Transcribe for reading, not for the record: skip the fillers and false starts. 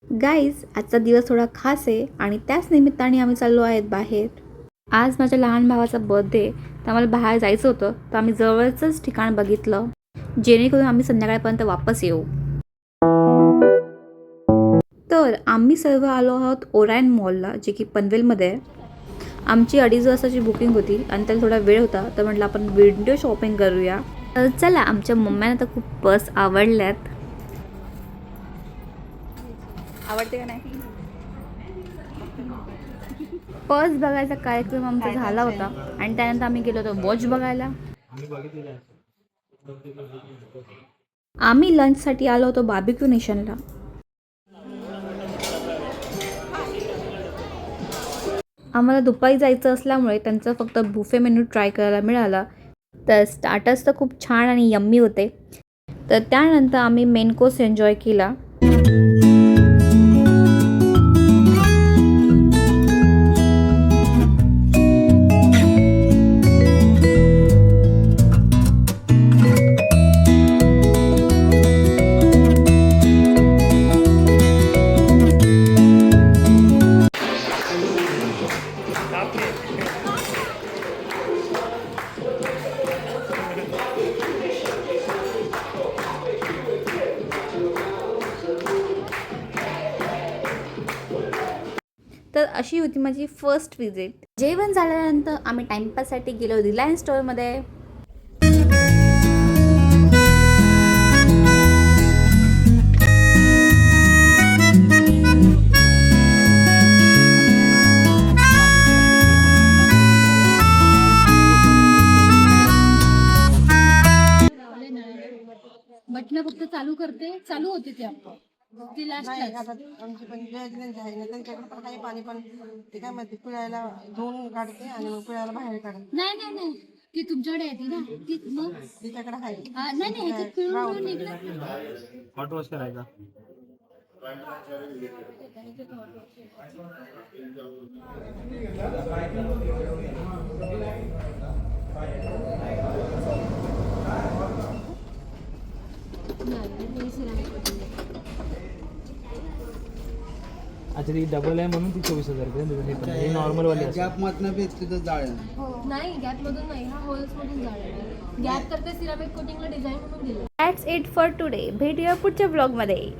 Guys, आजचा दिवस थोडा खास आहे आणि त्याच निमित्ताने आम्ही चाललो आहेत बाहेर. आज माझ्या लहान भावाचा बर्थडे, तर आम्हाला बाहेर जायचं होतं. तर आम्ही जवळचंच ठिकाण बघितलं, जेणेकरून आम्ही संध्याकाळपर्यंत वापस येऊ. तर आम्ही सर्व आलो आहोत ओरायन मॉलला, जे की पनवेलमध्ये आहे. आमची 2:30 वाजताची बुकिंग होती आणि त्याला थोडा वेळ होता, तर म्हटलं आपण विंडो शॉपिंग करूया. तर चला, आमच्या मम्म्यांना तर खूप पर्स आवडल्यात. आवडते का नाही? पर्स बघायचा कार्यक्रम आमचा झाला होता आणि त्यानंतर आम्ही गेलो होतो वॉच बघायला. आम्ही लंचसाठी आलो होतो बार्बिक्यू नेशनला. आम्हाला दुपारी जायचं असल्यामुळे त्यांचा फक्त बुफे मेन्यू ट्राय करायला मिळाला. तर स्टार्टर्स तर खूप छान आणि यम्मी होते. तर त्यानंतर आम्ही मेन कोर्स एन्जॉय केला. तर अशी होती माझी फर्स्ट विजिट. जेवण झाल्यानंतर आम्ही टाइमपाससाठी गेलो रिलायन्स स्टोअरमध्ये. बटणं फक्त चालू करते, चालू होते ते आपण ती लास्ट नाही आता आमची पण जयंती आहे ना, त्यांच्याकडे पण काही पाणी पण ते काय म्हणते पिळायला धुवून काढते आणि मग पिळायला बाहेर काढते. नाही नाही नाही ती तुमच्याकडे येते ना ती मग तिच्याकडे आहे नाही नाही ह्याच्यात पिळून पिळून निघलं. हॉट वॉश करायचा. अच्छा, ती डबल आहे म्हणून ती 24,000 रुपये. हे नॉर्मल वाली असते. गॅप मधनं बी तिथं जाळ्या नाही गॅप मधून नाही, हा होल्स मधून जाणार. गॅप तर ते सिरामिक कोटिंगला डिझाईन म्हणून दिलं. That's it for today. भेटूया पुढच्या ब्लॉगमध्ये.